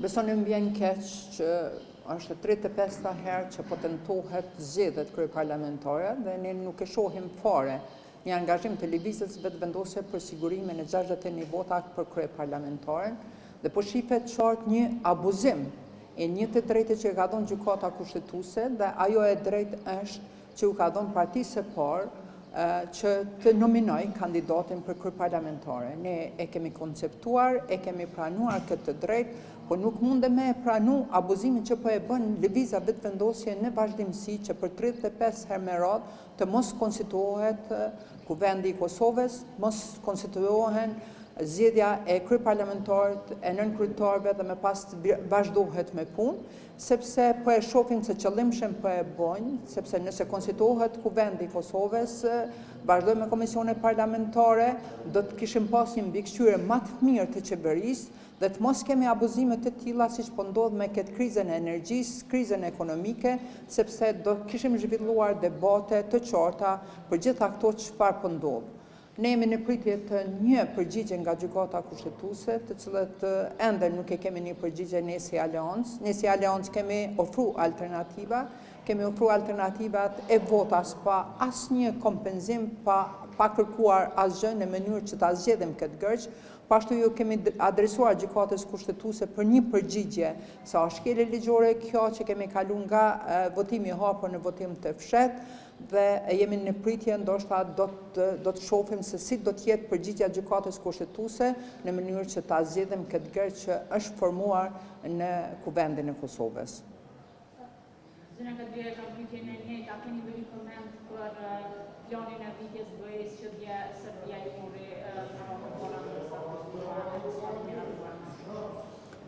Besoni më vjen keq që është 35 herë që po tentohet zgjedhjet kryeparlamentare dhe ne nuk e shohim fare një angazhim të lëvizjes vetëvendosje për sigurimin e 61 vota për kryeparlamentaren dhe po shifet qartë një abuzim e një të drejtë që ka dhënë gjykata kushtetuese dhe ajo e drejtë është që u ka dhënë partisë së parë që të nominoj kandidatin për kryeparlamentare. Ne e kemi konceptuar, e kemi pranuar këtë drejtë, por nuk mundem me pranu abuzimin që po e bën lëvizja vetëvendosje në vazhdimsi që për 35 herë me radhë të mos konstituohet Kuvendi i Kosovës, mos konstituohen zgjedhja e kryeparlamentarit, e nënkryetarëve dhe më pas vazhdohet me punë, sepse po e shohim se qëllimshëm po e bojnë, sepse nëse konstituohet Kuvendi i Kosovës, vazhdojmë me komisione parlamentare, do të kishim pas një mbikëqyrje më të mirë të qeverisë dhe të mos kemi abuzime të tilla siç po ndodh me këtë krizën e energjisë, krizën ekonomike, sepse do kishim zhvilluar debate të qarta për gjitha këto çfarë po ndodh. Ne jemi në pritje të një përgjigje nga gjykata kushtetuese, të cilët ende nuk e kemi një përgjigje ne si Aleancë. Ne si Aleancë kemi ofruar alternativa, kemi ofruar alternativat e votas pa asnjë kompenzim, pa kërkuar asgjë në mënyrë që ta zgjedhim këtë gërç. Pashtu ju kemi adresuar gjykatës kushtetuese për një përgjigje sa është shkelje ligjore kjo që kemi kalu nga votimi i hapur në votim të fshehtë dhe jemi në pritje ndoshta do të shohim se si do të jetë përgjigjja e gjykatës kushtetuese në mënyrë që ta zgjedhim këtë gërç që është formuar në Kuvendin e Kosovës. Zëna ka dy kam pyetje në një, a keni bërë koment për planin e rritjes BE-s që dje Serbia i mori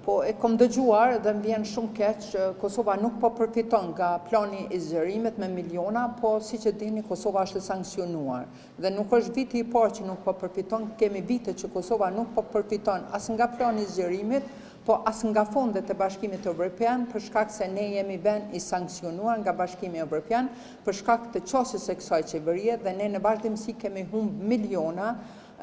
Po e kom dëgjuar dhe më vjen shumë keq që Kosova nuk po përfiton nga plani i zgjerimit me miliona, po siç e dini Kosova është sanksionuar. Dhe nuk është viti i parë që nuk po përfiton, kemi vite që Kosova nuk po përfiton as nga plani i zgjerimit, po as nga fondet e Bashkimit Evropian, për shkak se ne jemi vend i sanksionuar nga Bashkimi Evropian, për shkak të qasjes së kësaj qeverie dhe ne në vazhdimsi kemi humbur miliona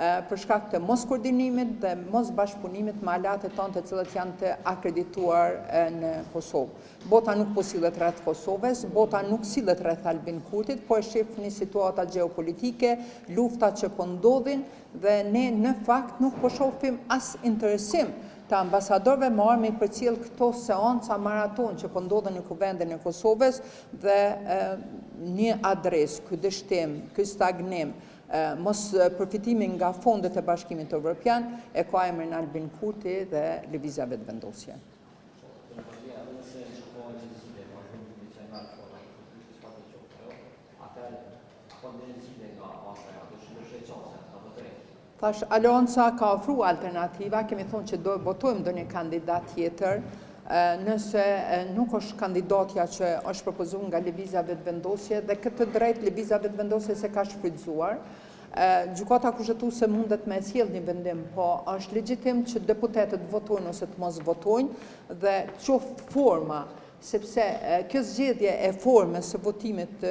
për shkak të mos koordinimit dhe mos bashkëpunimit me aleatet tonë të cilët janë të akredituar në Kosovë. Bota nuk po sillet rreth Kosovës, bota nuk sillet rreth Albin Kurtit, po e shihni situata gjeopolitike, luftat që po ndodhin dhe ne në fakt nuk po shohim as interesim të ambasadorëve më armi për cilë këto seanca maraton që po ndodhen në Kuvendin e Kosovës dhe një adres, ky dështim, ky stagnim, mos përfitimi nga fondet e Bashkimit Evropian e ka emrin Albin Kurti dhe lëvizja vetëvendosje. Thash, Aleanca ka ofruar alternativa, kemi thonë që do votojmë ndonjë kandidat tjetër, nëse nuk është kandidatja që është propozuar nga lëvizja vetëvendosje dhe këtë drejt lëvizja vetëvendosje se ka shfrytzuar. Gjykata kushtetuese mundet me sjellë një vendim, po është legjitim që deputetët votojnë ose të mos votojnë dhe qoftë forma, sepse kjo zgjedhje e formës së votimit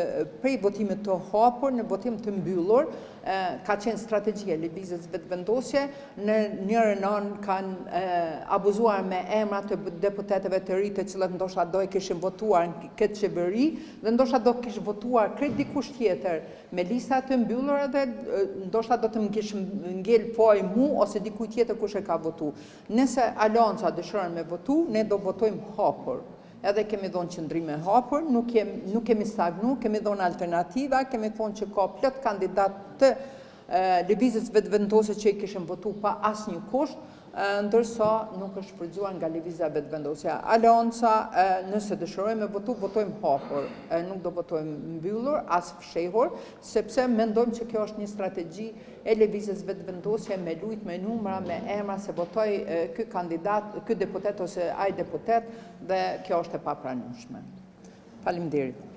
prej votimit të hapur në votim të mbyllur ka qenë strategjia e lëvizjes vetëvendosje. Në njërin anë kanë abuzuar me emrat të deputetëve të ri të cilët ndoshta do e kishin votuar në këtë qeveri dhe ndoshta do kishin votuar krejt dikush tjetër me lista të mbyllura dhe ndoshta do të më kishin ngel faj mu ose dikujt tjetër kush e ka votu. Nëse Aleanca dëshiron me votu, ne do votojmë hapur. Edhe kemi dhonë qëndrime hapur, nuk kemi stagnu, kemi dhonë alternativa, kemi thonë që ka plot kandidat të lëvizjes vetëvendosje që i kishin votu pa asnjë kusht, ndërsa nuk është shfrytzuar nga lëvizja vetëvendosje. Aleanca, nëse dëshirojmë me votu, votojmë hapur, nuk do votojmë mbyllur, as fshehur, sepse mendojmë që kjo është një strategji e lëvizjes vetëvendosje me lujt me numra, me emra se votoj ky kandidat, ky deputet ose ai deputet dhe kjo është e papranueshme. Faleminderit.